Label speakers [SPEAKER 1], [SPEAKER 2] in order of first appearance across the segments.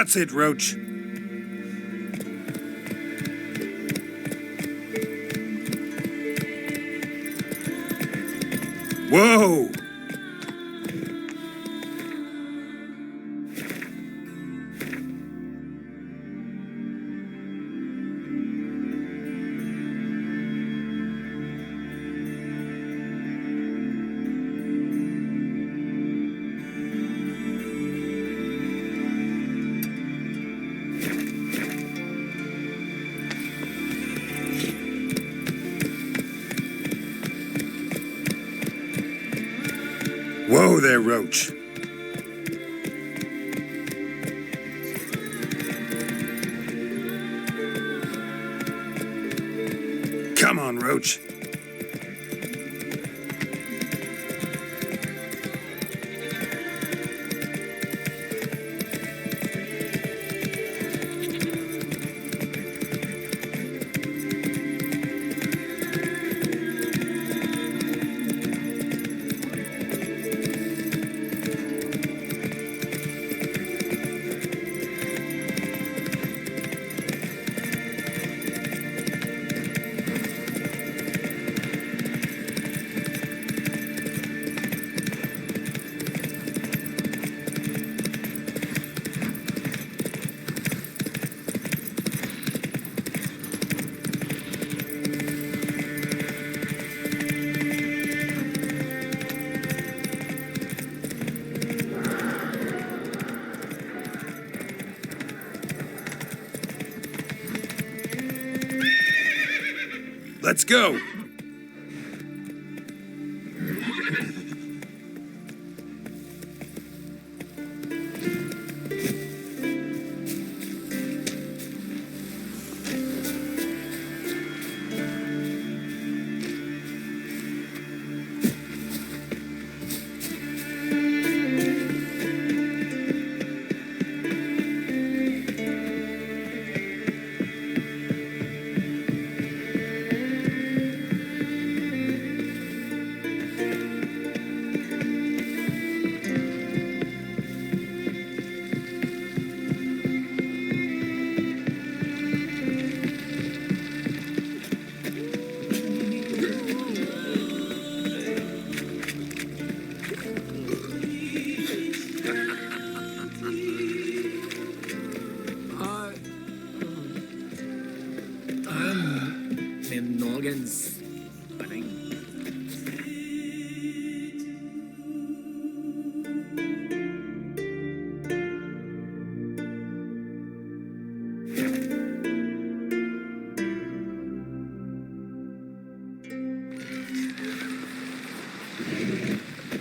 [SPEAKER 1] That's it, Roach. Whoa! Whoa there, Roach. Come on, Roach. Let's go.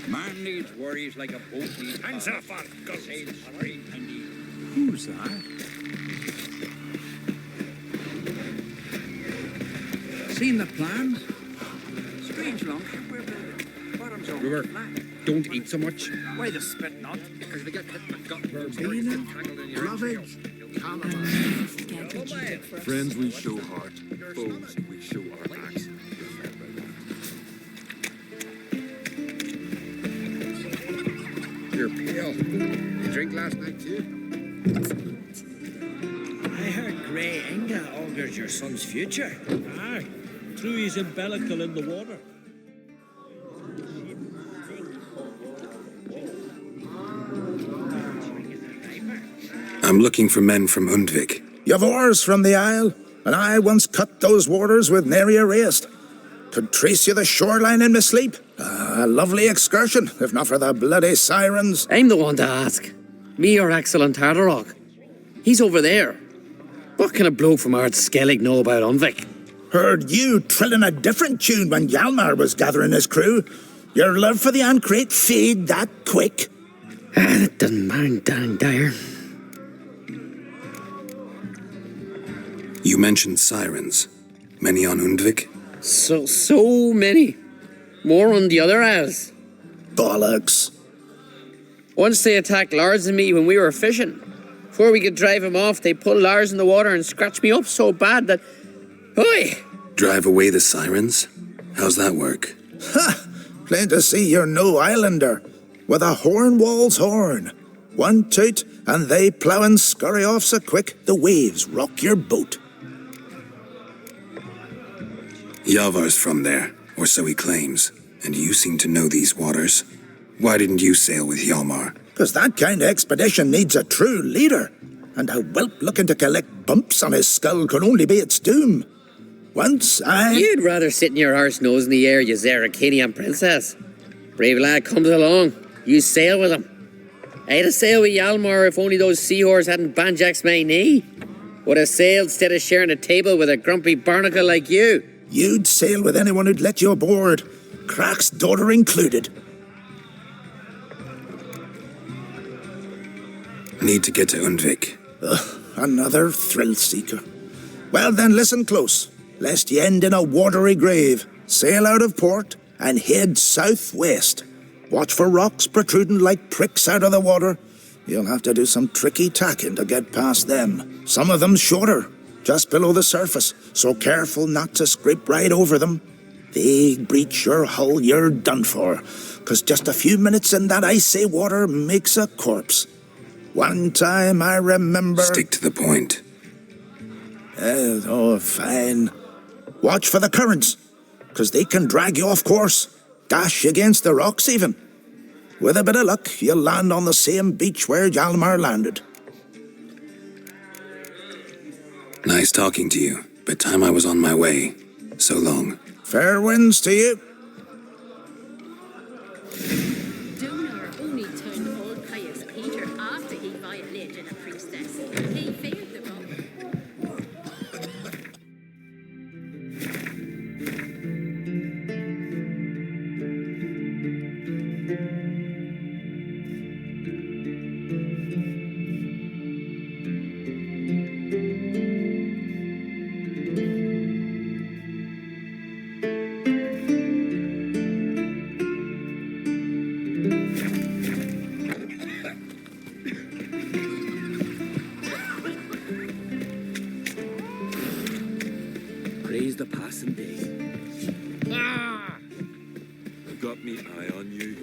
[SPEAKER 2] Man needs worries like a boat needs
[SPEAKER 3] Hands off on guns.
[SPEAKER 2] Who's that? Seen the plans? Strange long. We're bottoms over.
[SPEAKER 4] River, don't eat so much.
[SPEAKER 3] Why the spit not?
[SPEAKER 4] Because they get hit and got birds
[SPEAKER 2] Being
[SPEAKER 4] tangled in your
[SPEAKER 2] Lovage,
[SPEAKER 5] Friends, we show heart. Foes, we show our axe.
[SPEAKER 4] You're pale. You drink last night too?
[SPEAKER 6] I heard Grey Inga augurs your son's future.
[SPEAKER 3] Aye. True, he's umbilical in the water.
[SPEAKER 1] I'm looking for men from Undvik.
[SPEAKER 7] You've oars from the Isle, and I once cut those waters with nary a race. Could trace you the shoreline in my sleep. A lovely excursion, if not for the bloody sirens.
[SPEAKER 8] I'm the one to ask. Me or Axel and Tartarog. He's over there. What can a bloke from Ard Skellig know about Undvik?
[SPEAKER 7] Heard you trilling a different tune when Hjalmar was gathering his crew. Your love for the Ancrate fade that quick.
[SPEAKER 8] That doesn't mind down there.
[SPEAKER 1] You mentioned sirens. Many on Undvik?
[SPEAKER 8] So many. More on the other isles.
[SPEAKER 7] Bollocks.
[SPEAKER 8] Once they attacked Lars and me when we were fishing. Before we could drive him off, they pulled Lars in the water and scratched me up so bad that... Oi!
[SPEAKER 1] Drive away the sirens? How's that work?
[SPEAKER 7] Ha! Plain to see you're no islander. With a horn wall's horn. One toot, and they plough and scurry off so quick the waves rock your boat.
[SPEAKER 1] Yavar's from there, or so he claims, and you seem to know these waters. Why didn't you sail with Hjalmar?
[SPEAKER 7] 'Cause that kind of expedition needs a true leader, and a whelp looking to collect bumps on his skull could only be its doom. Once I...
[SPEAKER 8] You'd rather sit in your arse nose in the air, you Zarakanian princess. Brave lad comes along, you sail with him. I'd have sailed with Hjalmar if only those seahorses hadn't banjaxed my knee. Would have sailed instead of sharing a table with a grumpy barnacle like you.
[SPEAKER 7] You'd sail with anyone who'd let you aboard, Crack's daughter included.
[SPEAKER 1] Need to get to Undvik.
[SPEAKER 7] Another thrill-seeker. Well then, listen close, lest ye end in a watery grave. Sail out of port and head southwest. Watch for rocks protruding like pricks out of the water. You'll have to do some tricky tacking to get past them. Some of them shorter, just below the surface, so careful not to scrape right over them. They breach your hull, you're done for, 'cause just a few minutes in that icy water makes a corpse. One time I remember...
[SPEAKER 1] Stick to the point.
[SPEAKER 7] Oh, fine. Watch for the currents, 'cause they can drag you off course, dash you against the rocks even. With a bit of luck, you'll land on the same beach where Hjalmar landed.
[SPEAKER 1] Nice talking to you, but time I was on my way. So long.
[SPEAKER 7] Fair winds to you.
[SPEAKER 9] Donar only turned old pious Peter after he violated a priestess. He failed the vow.
[SPEAKER 6] Praise the passing day.
[SPEAKER 5] I've got me eye on you.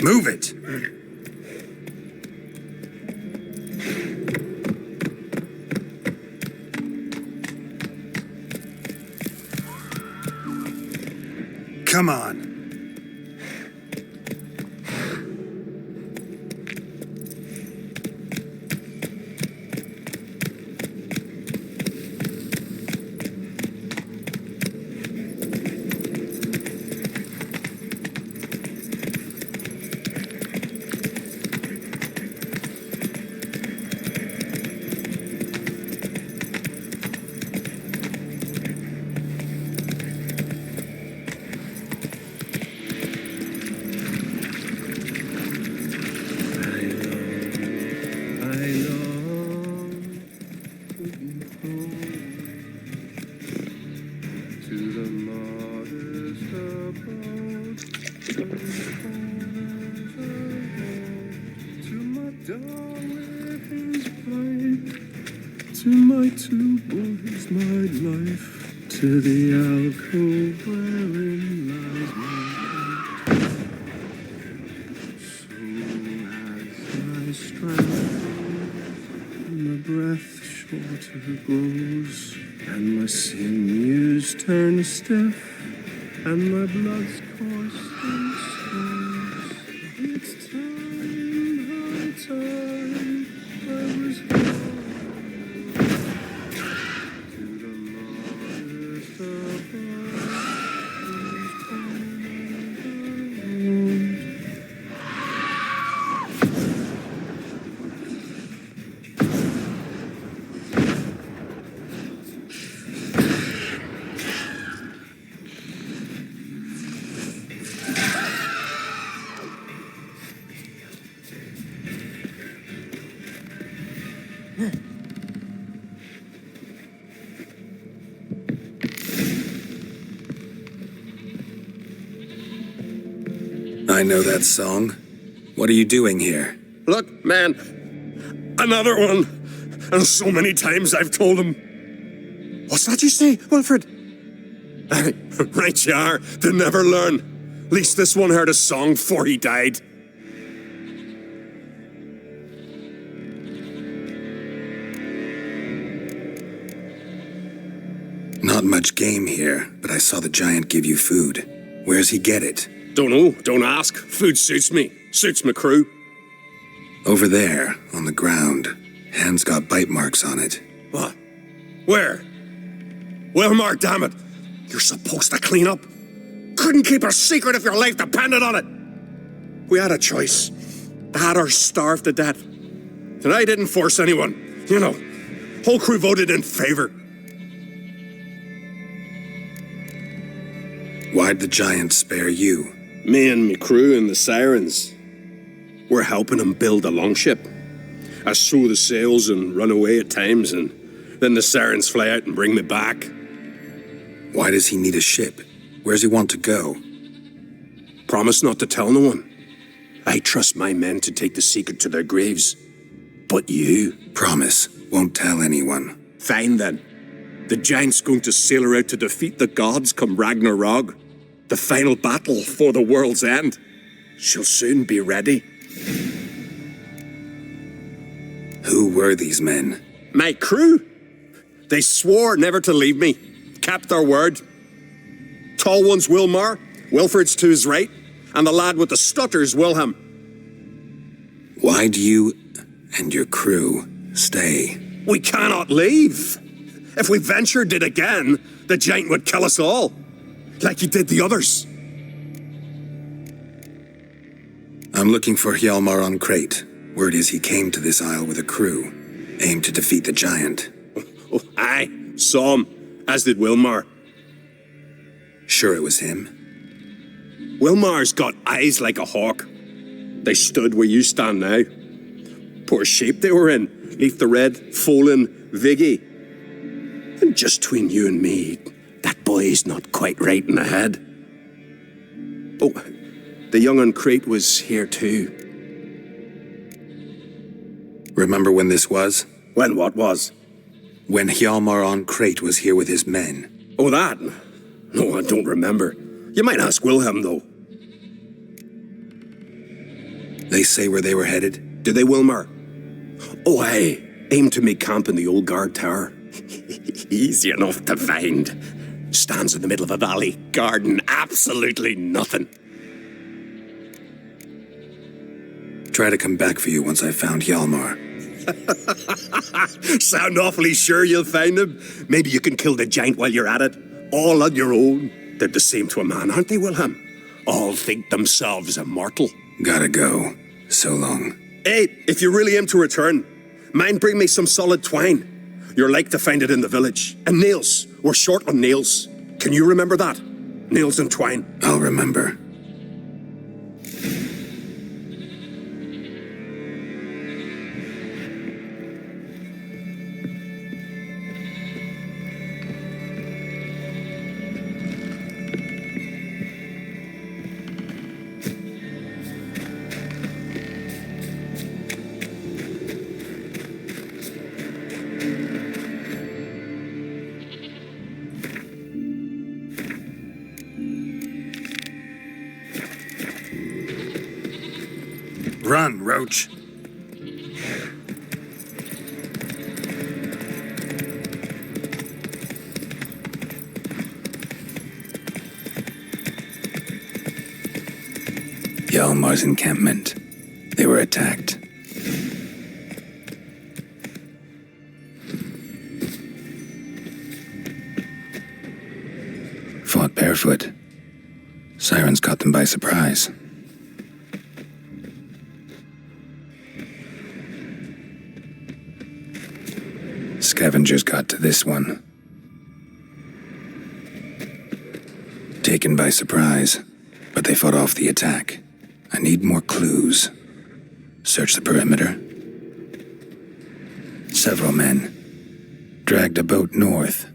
[SPEAKER 1] Move it! Come on.
[SPEAKER 5] To my two boys, my life, to the alcove wherein lies my heart. So as I strength, my breath shorter grows, and my sinews turn stiff, and my blood's course and slows. It's time, high time, I was born.
[SPEAKER 1] I know that song. What are you doing here?
[SPEAKER 5] Look, man, another one. And so many times I've told him. What's that you say, Wilfred? Aye, right you are. They never learn. At least this one heard a song before he died.
[SPEAKER 1] Not much game here, but I saw the giant give you food. Where's he get it?
[SPEAKER 5] Don't know, don't ask. Food suits me. Suits my crew.
[SPEAKER 1] Over there, on the ground. Hand's got bite marks on it.
[SPEAKER 5] What? Where? Well, Mark, damn it. You're supposed to clean up. Couldn't keep a secret if your life depended on it. We had a choice. Had or starve to death. And I didn't force anyone. You know, whole crew voted in favor.
[SPEAKER 1] Why'd the giant spare you?
[SPEAKER 5] Me and me crew and the sirens. We're helping him build a longship. I sew the sails and run away at times, and then the sirens fly out and bring me back.
[SPEAKER 1] Why does he need a ship? Where's he want to go?
[SPEAKER 5] Promise not to tell no one. I trust my men to take the secret to their graves. But you?
[SPEAKER 1] Promise, won't tell anyone.
[SPEAKER 5] Fine then. The giant's going to sail her out to defeat the gods come Ragnarok. The final battle for the world's end. She'll soon be ready.
[SPEAKER 1] Who were these men?
[SPEAKER 5] My crew. They swore never to leave me. Kept their word. Tall one's Wilmar, Wilfred's to his right, and the lad with the stutter's Wilhelm.
[SPEAKER 1] Why'd you and your crew stay?
[SPEAKER 5] We cannot leave. If we ventured it again, the giant would kill us all. Like he did the others.
[SPEAKER 1] I'm looking for Hjalmar on Crate. Word is he came to this isle with a crew, aimed to defeat the giant.
[SPEAKER 5] Oh, aye, saw him, as did Wilmar.
[SPEAKER 1] Sure it was him?
[SPEAKER 5] Wilmar's got eyes like a hawk. They stood where you stand now. Poor shape they were in, leaf the red, Folin, Viggy. And just between you and me, that boy's not quite right in the head. Oh, the young on Crate was here too.
[SPEAKER 1] Remember when this was?
[SPEAKER 5] When what was?
[SPEAKER 1] When Hjalmar on Crate was here with his men.
[SPEAKER 5] Oh, that? No, I don't remember. You might ask Wilhelm, though.
[SPEAKER 1] They say where they were headed?
[SPEAKER 5] Did they, Wilmar? Oh, aye. Aim to make camp in the old guard tower. Easy enough to find. Stands in the middle of a valley. Garden, absolutely nothing.
[SPEAKER 1] Try to come back for you once I found Hjalmar.
[SPEAKER 5] Sound awfully sure you'll find him. Maybe you can kill the giant while you're at it. All on your own. They're the same to a man, aren't they, Wilhelm? All think themselves immortal.
[SPEAKER 1] Gotta go. So long.
[SPEAKER 5] Hey, if you really aim to return, mind bring me some solid twine. You're like to find it in the village. And nails. We're short on nails. Can you remember that? Nails and twine.
[SPEAKER 1] I'll remember. Run, Roach. Hjalmar's encampment. They were attacked. Fought barefoot. Sirens caught them by surprise. Scavengers got to this one. Taken by surprise, but they fought off the attack. I need more clues. Search the perimeter. Several men. Dragged a boat north.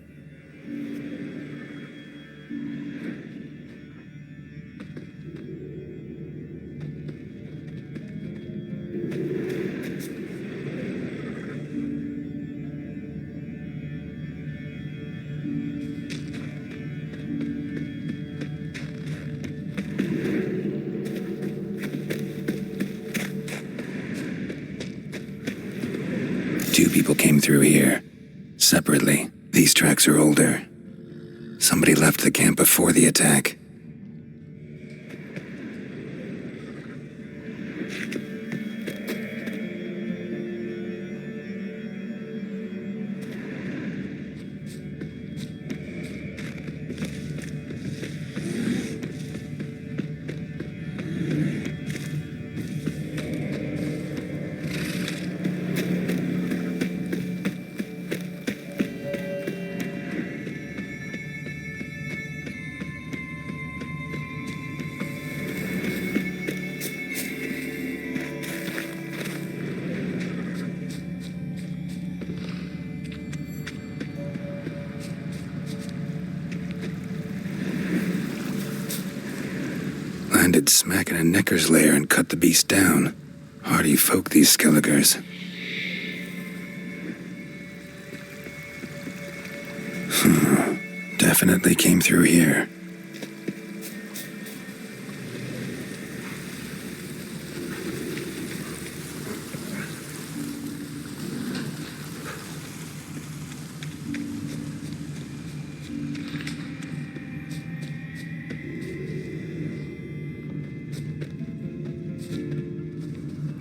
[SPEAKER 1] Two people came through here. Separately. These tracks are older. Somebody left the camp before the attack. Landed smack in a necker's lair and cut the beast down. Hardy folk, these Skelligers. Definitely came through here.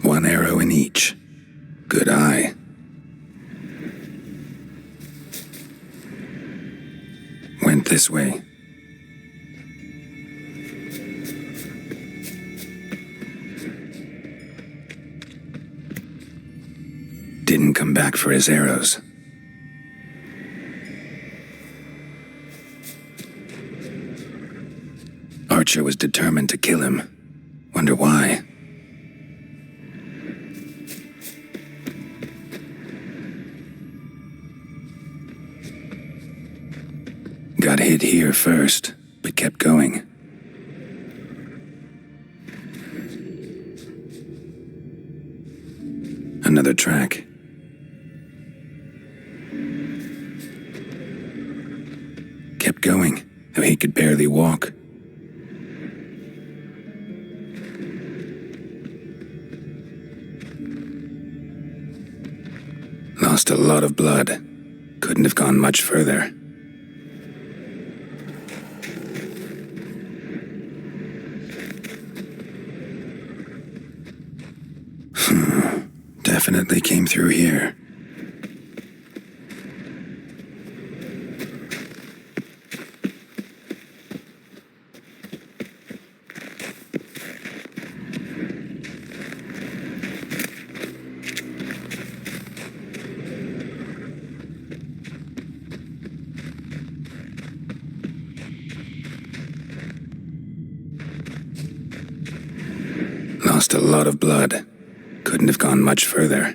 [SPEAKER 1] One arrow in each. Good eye. Went this way. Didn't come back for his arrows. Archer was determined to kill him. Wonder why. Got hit here first, but kept going. Another track. Kept going, though he could barely walk. Lost a lot of blood. Couldn't have gone much further. Definitely came through here. Lost a lot of blood. Couldn't have gone much further.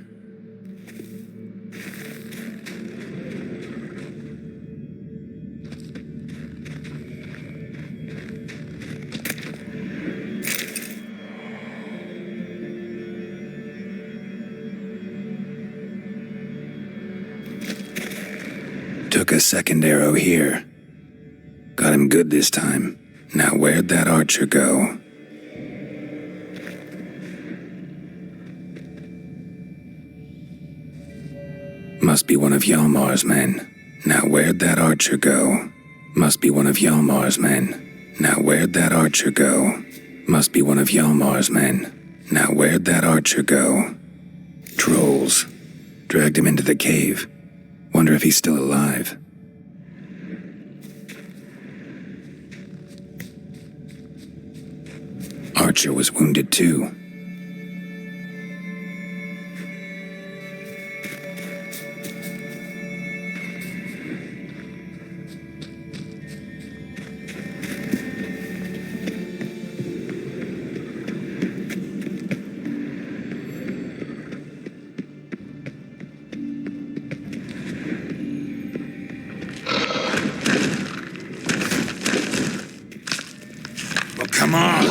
[SPEAKER 1] Took a second arrow here. Got him good this time. Now where'd that archer go? Must be one of Hjalmar's men. Now where'd that archer go? Must be one of Hjalmar's men. Now where'd that archer go? Must be one of Hjalmar's men. Now where'd that archer go? Trolls. Dragged him into the cave. Wonder if he's still alive. Archer was wounded too. Well, come on!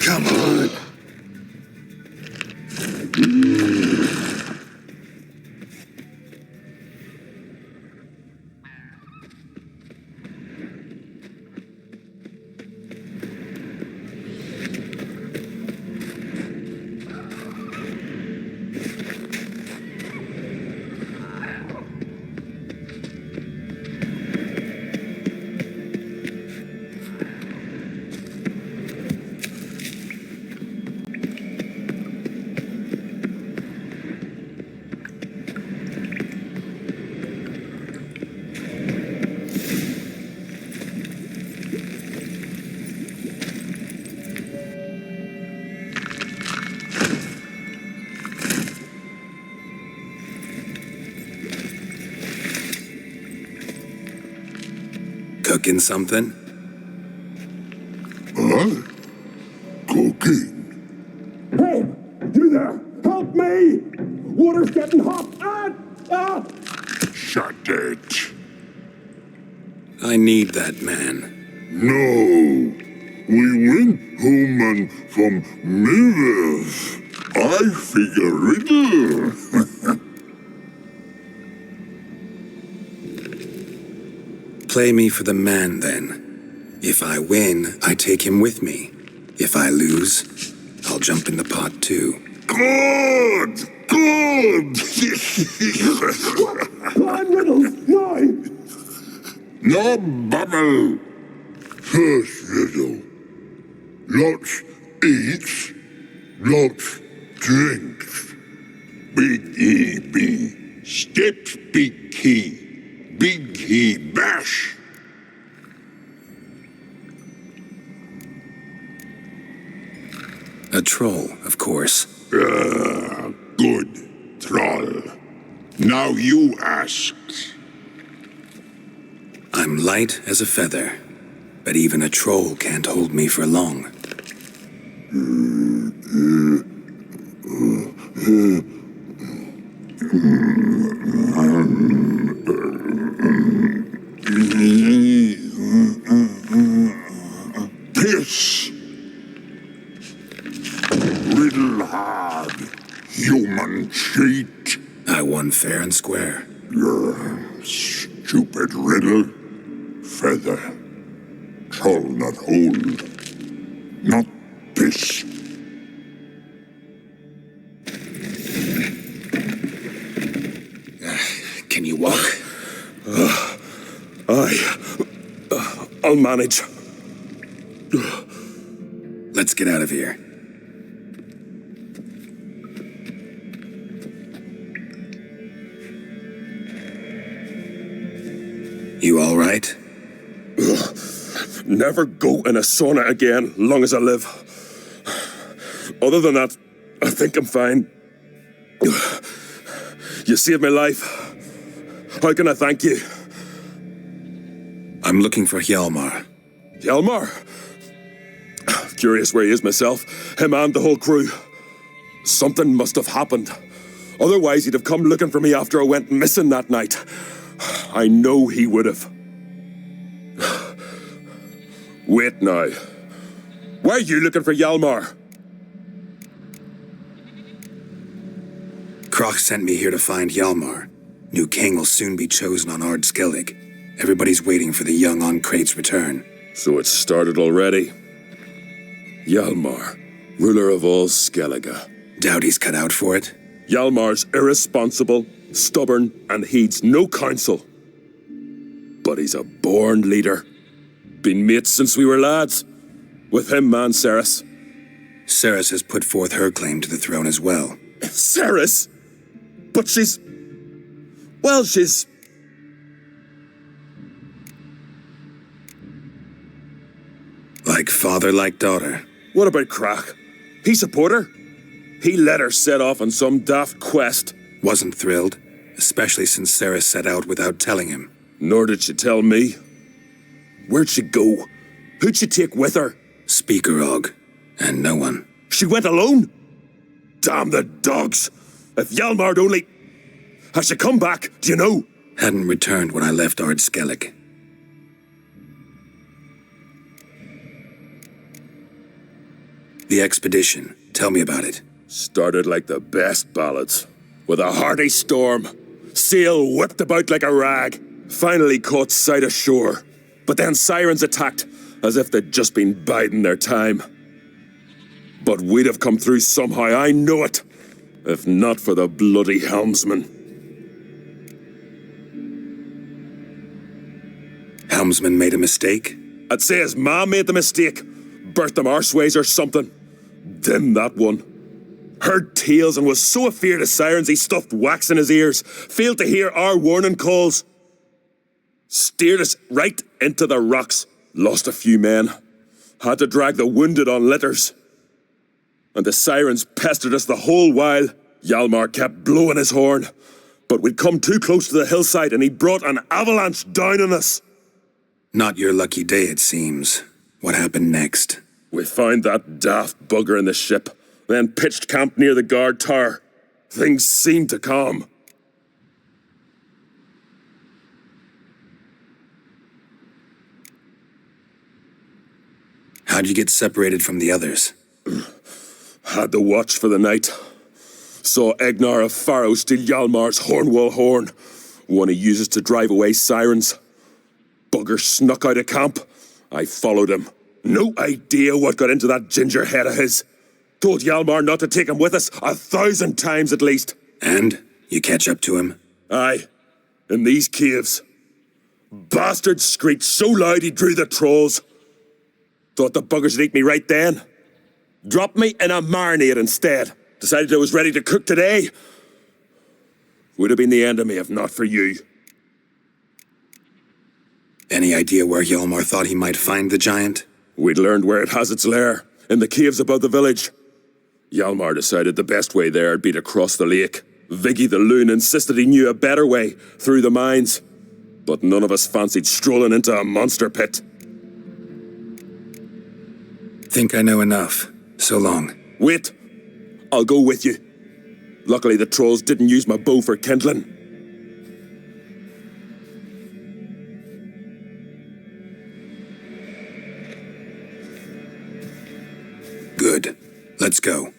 [SPEAKER 1] Come on. Cooking something?
[SPEAKER 10] Huh? Cooking?
[SPEAKER 5] Hey, you there! Help me! Water's getting hot!
[SPEAKER 10] Shut it.
[SPEAKER 1] I need that man.
[SPEAKER 10] No. We went home and from mirrors. I figure riddle.
[SPEAKER 1] Play me for the man, then. If I win, I take him with me. If I lose, I'll jump in the pot too.
[SPEAKER 10] Good! Good!
[SPEAKER 5] Blind riddles! No!
[SPEAKER 10] No bubble! First riddle. Lots eats, lots drinks. Big E B. Steps big key. Big he bash.
[SPEAKER 1] A troll, of course.
[SPEAKER 10] Good, troll. Now you ask.
[SPEAKER 1] I'm light as a feather, but even a troll can't hold me for long.
[SPEAKER 10] Piss. Riddle hard. Human cheat.
[SPEAKER 1] I won fair and square.
[SPEAKER 10] Stupid riddle. Feather. Troll not hold. Not piss.
[SPEAKER 1] Can you walk?
[SPEAKER 5] I'll manage.
[SPEAKER 1] Let's get out of here. You all right?
[SPEAKER 5] Never go in a sauna again, long as I live. Other than that, I think I'm fine. You saved my life. How can I thank you?
[SPEAKER 1] I'm looking for Hjalmar.
[SPEAKER 5] Hjalmar? Curious where he is myself. Him and the whole crew. Something must have happened. Otherwise, he'd have come looking for me after I went missing that night. I know he would have. Wait now. Why are you looking for Hjalmar?
[SPEAKER 1] Kroch sent me here to find Hjalmar. New king will soon be chosen on Ard Skellig. Everybody's waiting for the young Onkrate's return.
[SPEAKER 5] So it started already. Hjalmar, ruler of all Skellige.
[SPEAKER 1] Doubt he's cut out for it.
[SPEAKER 5] Hjalmar's irresponsible, stubborn, and heeds no counsel. But he's a born leader. Been mates since we were lads. With him, man, Ceres.
[SPEAKER 1] Ceres has put forth her claim to the throne as well.
[SPEAKER 5] Ceres? But she's... Well, she's...
[SPEAKER 1] Like father, like daughter.
[SPEAKER 5] What about Kroch? He support her? He let her set off on some daft quest.
[SPEAKER 1] Wasn't thrilled, especially since Ceres set out without telling him.
[SPEAKER 5] Nor did she tell me. Where'd she go? Who'd she take with her?
[SPEAKER 1] Speaker Og, and no one.
[SPEAKER 5] She went alone? Damn the dogs! If Hjalmar'd only... Has she come back? Do you know?
[SPEAKER 1] Hadn't returned when I left Ard Skellig. The expedition. Tell me about it.
[SPEAKER 5] Started like the best ballads. With a hearty storm. Sail whipped about like a rag. Finally caught sight of shore. But then sirens attacked, as if they'd just been biding their time. But we'd have come through somehow, I know it. If not for the bloody helmsman.
[SPEAKER 1] Helmsman made a mistake?
[SPEAKER 5] I'd say his ma made the mistake. Birthed them arseways or something. Dim that one. Heard tales and was so afeard of sirens he stuffed wax in his ears. Failed to hear our warning calls. Steered us right into the rocks. Lost a few men. Had to drag the wounded on litters. And the sirens pestered us the whole while. Hjalmar kept blowing his horn. But we'd come too close to the hillside and he brought an avalanche down on us.
[SPEAKER 1] Not your lucky day, it seems. What happened next?
[SPEAKER 5] We found that daft bugger in the ship, then pitched camp near the guard tower. Things seemed to calm.
[SPEAKER 1] How'd you get separated from the others?
[SPEAKER 5] Had the watch for the night. Saw Egnar of Faro steal Hjalmar's Hornwall horn, one he uses to drive away sirens. Bugger snuck out of camp. I followed him. No idea what got into that ginger head of his. Told Hjalmar not to take him with us 1,000 times at least.
[SPEAKER 1] And? You catch up to him?
[SPEAKER 5] Aye. In these caves. Bastard screeched so loud he drew the trolls. Thought the buggers would eat me right then. Dropped me in a marinade instead. Decided I was ready to cook today. Would have been the end of me if not for you.
[SPEAKER 1] Any idea where Hjalmar thought he might find the giant?
[SPEAKER 5] We'd learned where it has its lair, in the caves above the village. Hjalmar decided the best way there would be to cross the lake. Viggy the loon insisted he knew a better way, through the mines. But none of us fancied strolling into a monster pit.
[SPEAKER 1] Think I know enough. So long.
[SPEAKER 5] Wait. I'll go with you. Luckily the trolls didn't use my bow for kindling.
[SPEAKER 1] Good. Let's go.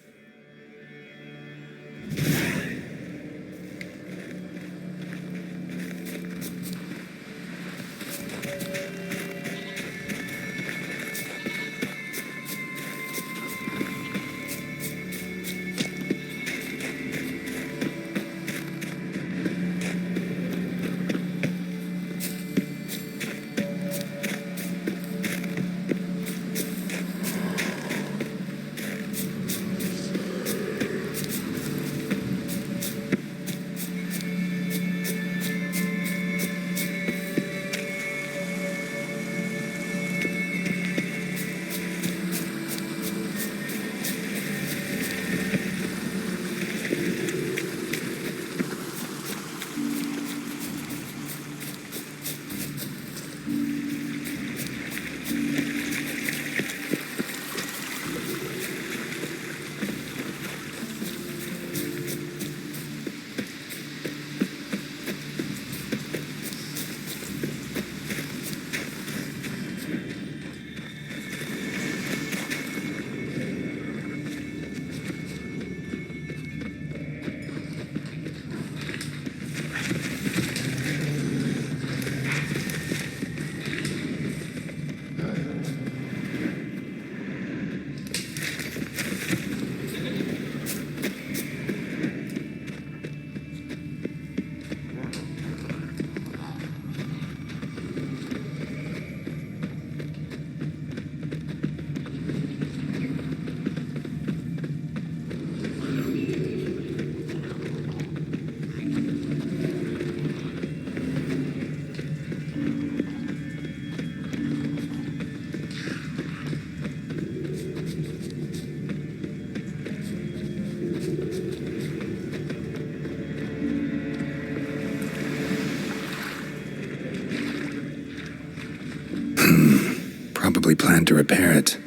[SPEAKER 1] trying to repair it.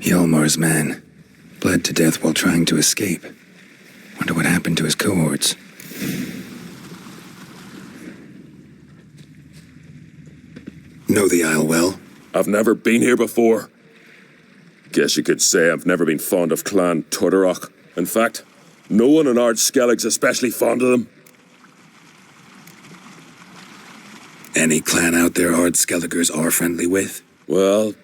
[SPEAKER 1] Hjalmar's man bled to death while trying to escape. Wonder what happened to his cohorts. Know the Isle well?
[SPEAKER 11] I've never been here before. Guess you could say I've never been fond of Clan Tutterach. In fact, no one in Ard Skellig's especially fond of them.
[SPEAKER 1] Any clan out there Ard Skelligers are friendly with?
[SPEAKER 11] Well,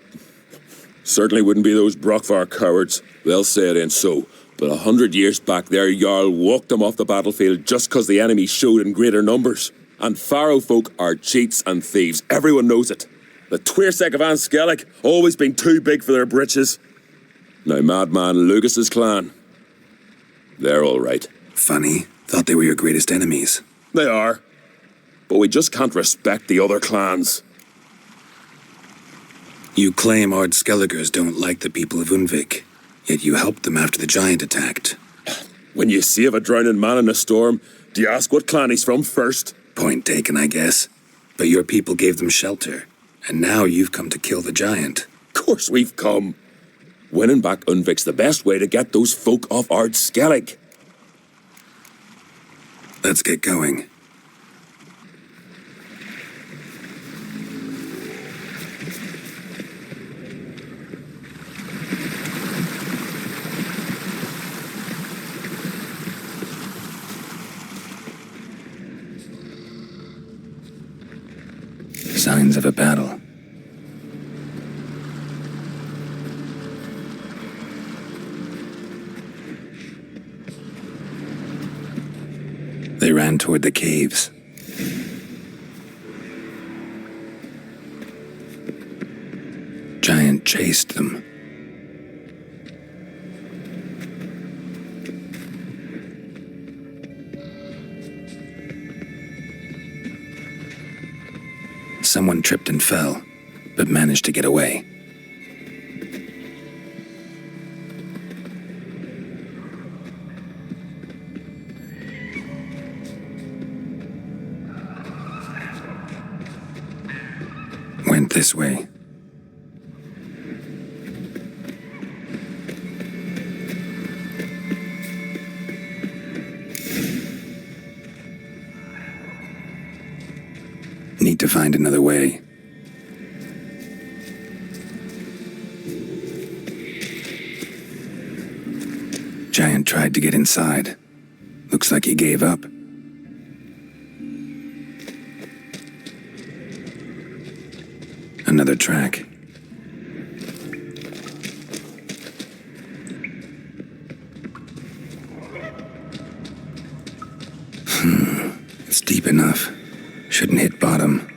[SPEAKER 11] certainly wouldn't be those Brockvar cowards. They'll say it ain't so. But 100 years back, their Jarl walked them off the battlefield just 'cause the enemy showed in greater numbers. And Faro folk are cheats and thieves. Everyone knows it. The Twirsec of An Skellig always been too big for their britches. Now Madman Lucas's clan, they're all right.
[SPEAKER 1] Funny. Thought they were your greatest enemies.
[SPEAKER 11] They are. But we just can't respect the other clans.
[SPEAKER 1] You claim Ard Skelligers don't like the people of Undvik, yet you helped them after the giant attacked.
[SPEAKER 11] When you save a drowning man in a storm, do you ask what clan he's from first?
[SPEAKER 1] Point taken, I guess. But your people gave them shelter, and now you've come to kill the giant.
[SPEAKER 11] Of course we've come. Winning back Undvik's the best way to get those folk off Ard Skellig.
[SPEAKER 1] Let's get going. Signs of a battle. They ran toward the caves. Giant chased them. Someone tripped and fell, but managed to get away. Went this way. Need to find another way. Giant tried to get inside. Looks like he gave up. Another track. It's deep enough. Shouldn't hit bottom.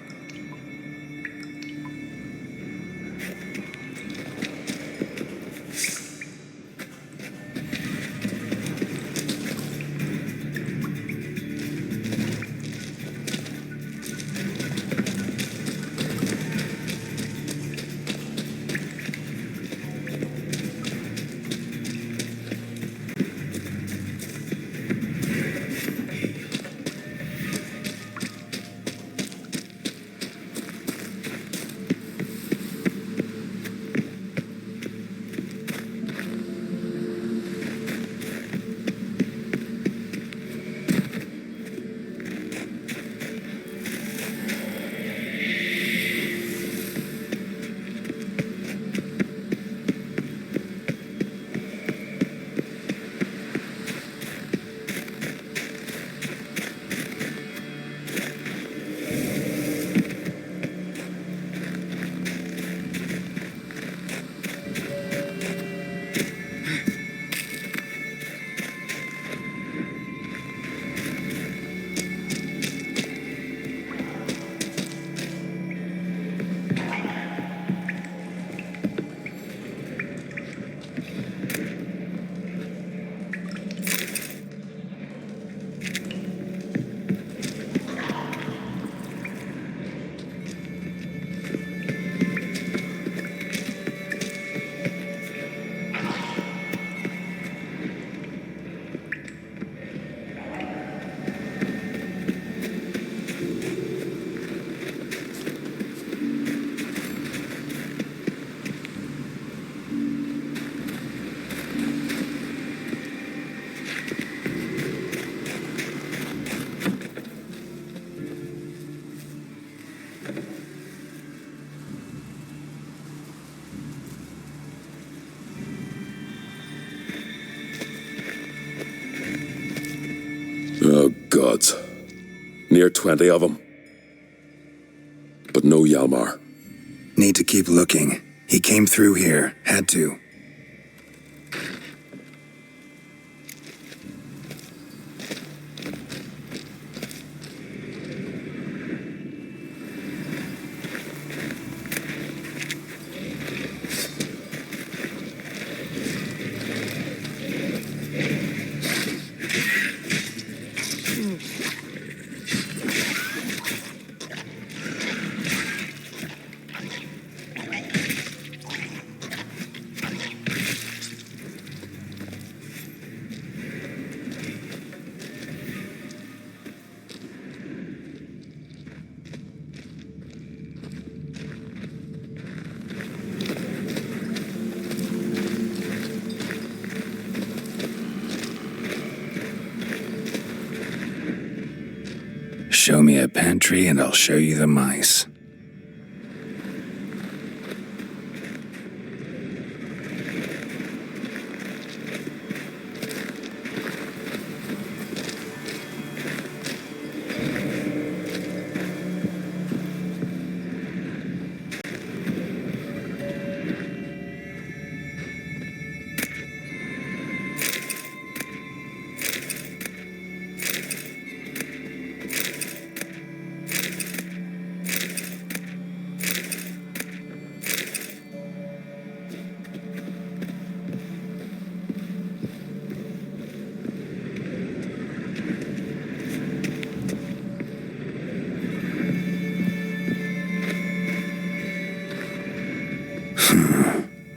[SPEAKER 11] gods. Near 20 of them. But no Hjalmar.
[SPEAKER 1] Need to keep looking. He came through here. Had to. Show me a pantry and I'll show you the mice.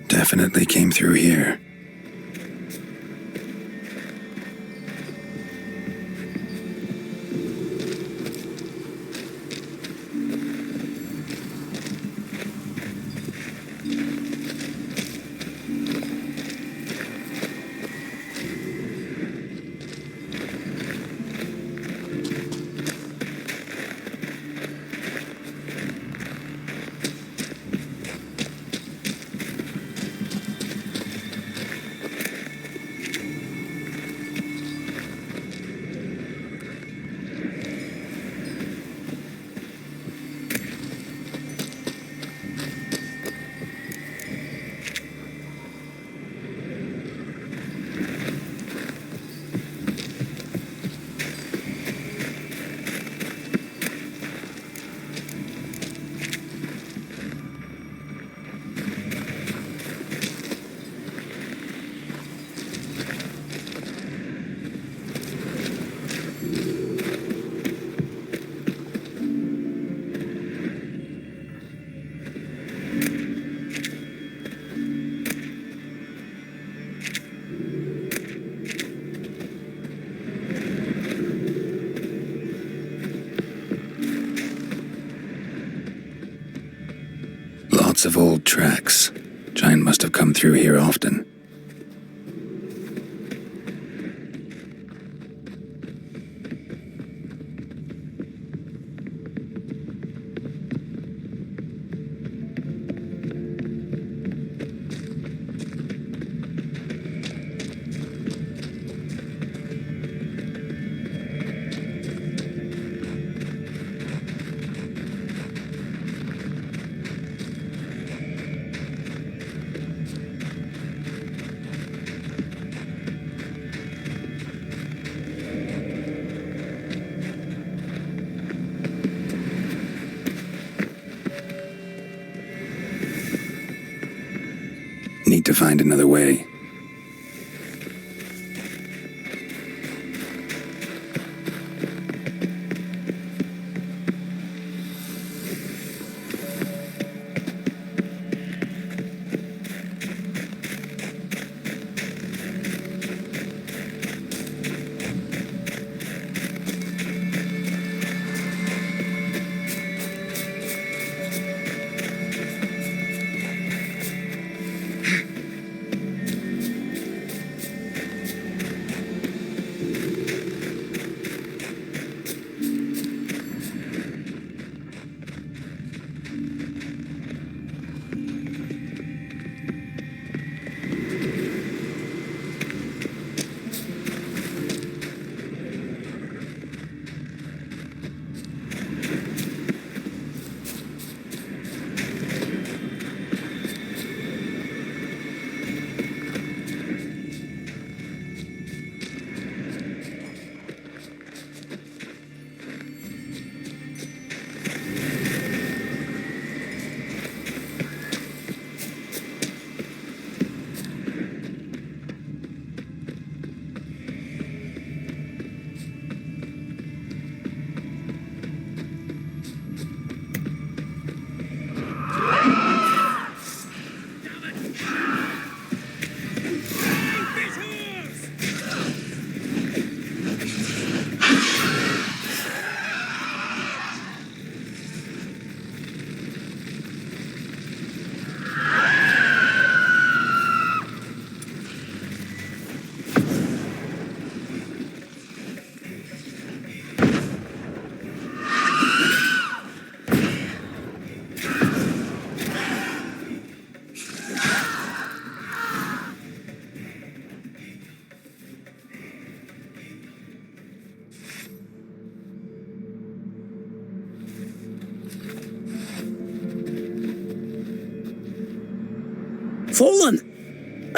[SPEAKER 1] Definitely came through here. Lots of old tracks. Giant must have come through here often. Need to find another way.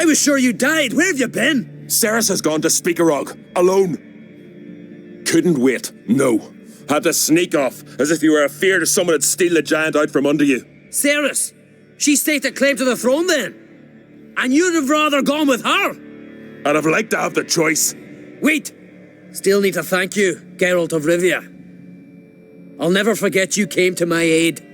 [SPEAKER 6] I was sure you died. Where have you been?
[SPEAKER 11] Ceres has gone to Speakerog, alone. Couldn't wait, no. Had to sneak off, as if you were afeard someone would steal the giant out from under you.
[SPEAKER 6] Ceres? She staked a claim to the throne then? And you'd have rather gone with her?
[SPEAKER 11] I'd have liked to have the choice.
[SPEAKER 6] Wait! Still need to thank you, Geralt of Rivia. I'll never forget you came to my aid.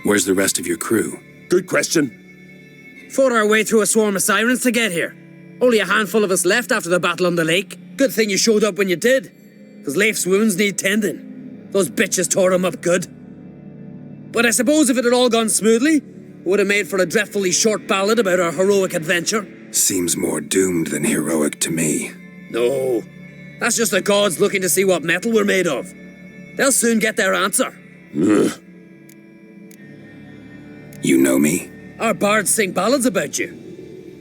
[SPEAKER 1] Where's the rest of your crew?
[SPEAKER 11] Good question.
[SPEAKER 6] Fought our way through a swarm of sirens to get here. Only a handful of us left after the battle on the lake. Good thing you showed up when you did. Because Leif's wounds need tending. Those bitches tore him up good. But I suppose if it had all gone smoothly, it would have made for a dreadfully short ballad about our heroic adventure.
[SPEAKER 1] Seems more doomed than heroic to me.
[SPEAKER 6] No. That's just the gods looking to see what metal we're made of. They'll soon get their answer.
[SPEAKER 11] Ugh.
[SPEAKER 1] You know me?
[SPEAKER 6] Our bards sing ballads about you.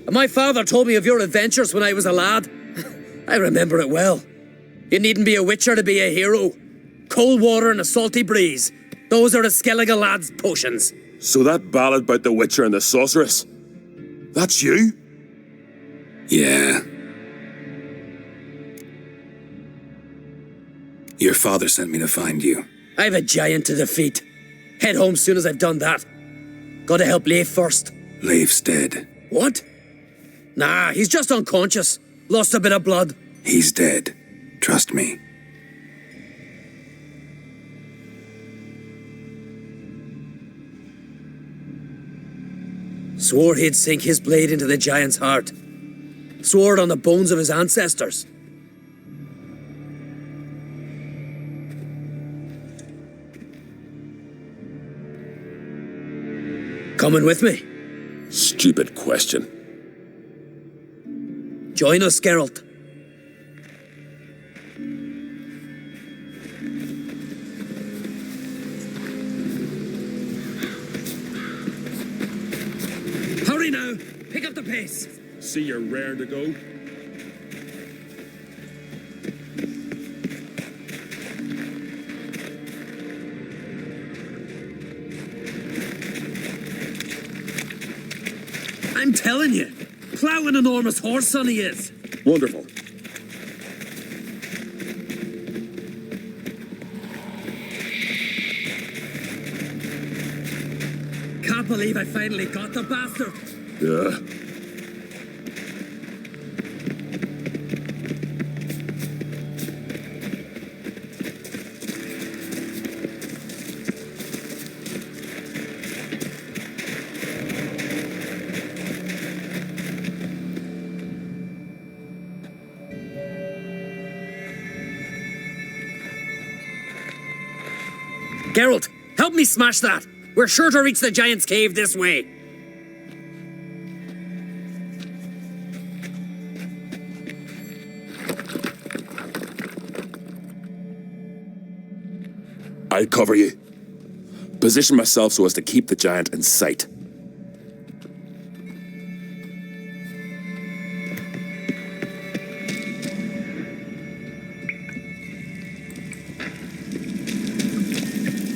[SPEAKER 6] And my father told me of your adventures when I was a lad. I remember it well. You needn't be a witcher to be a hero. Cold water and a salty breeze. Those are a Skellige lad's potions.
[SPEAKER 11] So that ballad about the Witcher and the Sorceress, that's you?
[SPEAKER 1] Yeah. Your father sent me to find you.
[SPEAKER 6] I've a giant to defeat. Head home soon as I've done that. Gotta help Leif first.
[SPEAKER 1] Leif's dead.
[SPEAKER 6] What? Nah, he's just unconscious. Lost a bit of blood.
[SPEAKER 1] He's dead. Trust me.
[SPEAKER 6] Swore he'd sink his blade into the giant's heart. Swore it on the bones of his ancestors. Coming with me?
[SPEAKER 11] Stupid question.
[SPEAKER 6] Join us, Geralt. Hurry now! Pick up the pace!
[SPEAKER 11] See you're raring to go.
[SPEAKER 6] I'm telling you, plough an enormous horse son he is.
[SPEAKER 11] Wonderful.
[SPEAKER 6] Can't believe I finally got the bastard.
[SPEAKER 11] Yeah.
[SPEAKER 6] Geralt, help me smash that. We're sure to reach the giant's cave this way.
[SPEAKER 11] I'll cover you. Position myself so as to keep the giant in sight.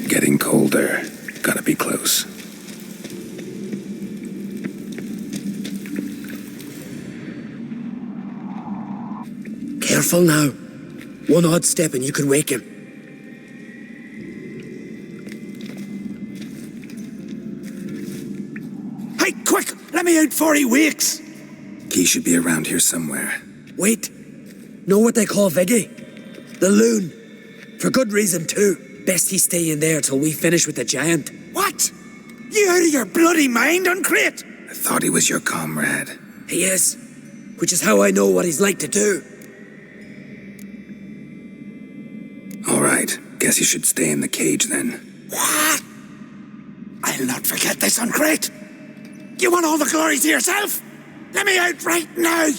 [SPEAKER 1] Getting colder. Gotta be close.
[SPEAKER 6] Careful now. One odd step and you could wake him.
[SPEAKER 7] Hey, quick! Let me out before he wakes!
[SPEAKER 1] Key should be around here somewhere.
[SPEAKER 6] Wait. Know what they call Viggy? The loon. For good reason, too. Best he stay in there till we finish with the giant.
[SPEAKER 7] What? You out of your bloody mind, Uncrate?
[SPEAKER 1] I thought he was your comrade.
[SPEAKER 6] He is. Which is how I know what he's like to do.
[SPEAKER 1] All right. Guess you should stay in the cage then.
[SPEAKER 7] What? I'll not forget this, Uncrate. You want all the glory to yourself? Let me out right now!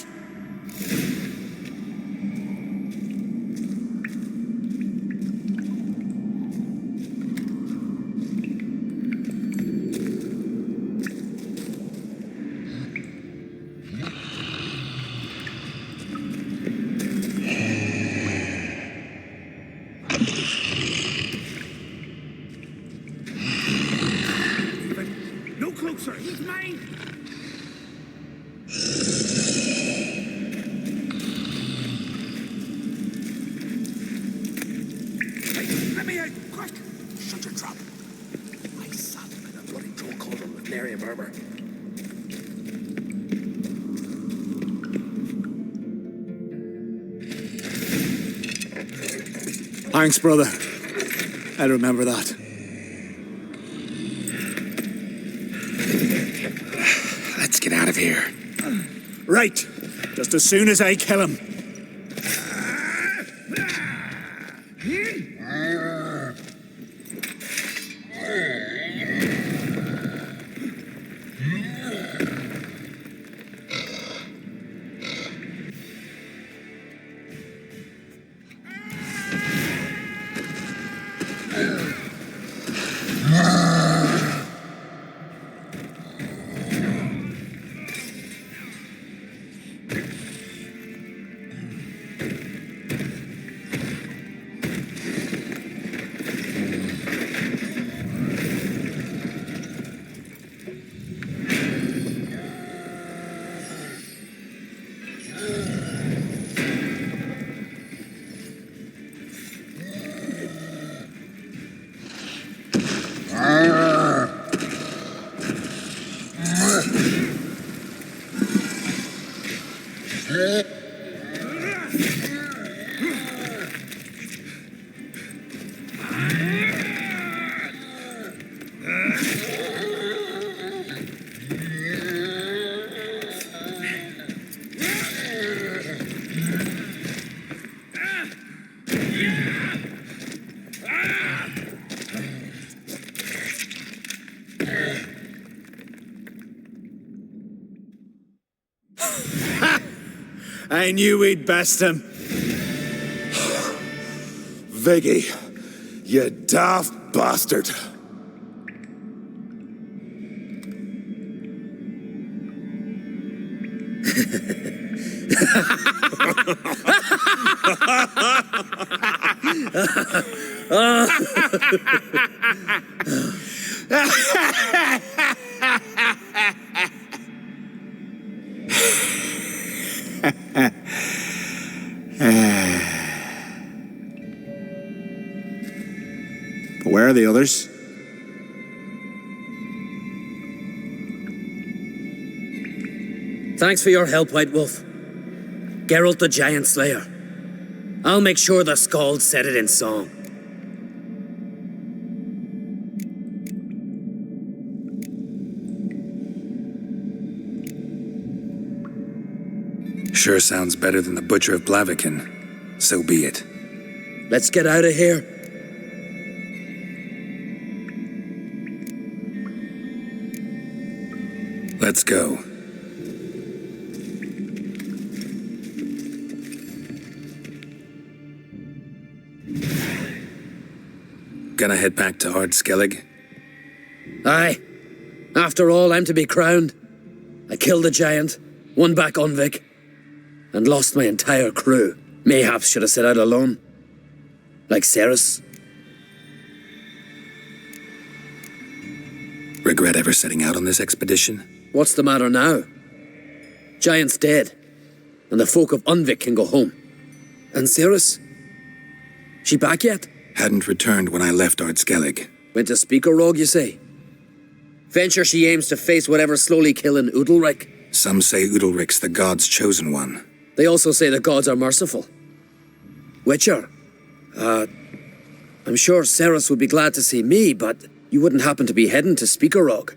[SPEAKER 4] armor.
[SPEAKER 12] Thanks, brother. I'll remember that.
[SPEAKER 1] Let's get out of here.
[SPEAKER 12] Right. Just as soon as I kill him. I knew we'd best him.
[SPEAKER 7] Viggy, you daft bastard.
[SPEAKER 12] Where are the others?
[SPEAKER 6] Thanks for your help, White Wolf. Geralt the Giant Slayer. I'll make sure the Scald said it in song.
[SPEAKER 1] Sure sounds better than the Butcher of Blaviken. So be it.
[SPEAKER 6] Let's get out of here.
[SPEAKER 1] Let's go. Gonna head back to Ard-Skellig?
[SPEAKER 6] Aye. After all, I'm to be crowned. I killed a giant, won back Undvik, and lost my entire crew. Mayhaps should have set out alone. Like Ceres.
[SPEAKER 1] Regret ever setting out on this expedition?
[SPEAKER 6] What's the matter now? Giant's dead, and the folk of Undvik can go home. And Ceres? She back yet?
[SPEAKER 1] Hadn't returned when I left Ard-Skellig.
[SPEAKER 6] Went to Speakerog, you say? Venture she aims to face whatever's slowly killing Udalric.
[SPEAKER 1] Some say Udalric's the god's chosen one.
[SPEAKER 6] They also say the gods are merciful. Witcher? I'm sure Ceres would be glad to see me, but you wouldn't happen to be heading to Speakerog.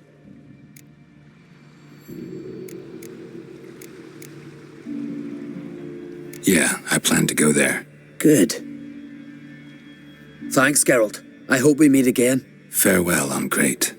[SPEAKER 1] Yeah, I plan to go there.
[SPEAKER 6] Good. Thanks, Geralt. I hope we meet again.
[SPEAKER 1] Farewell, Ungreat.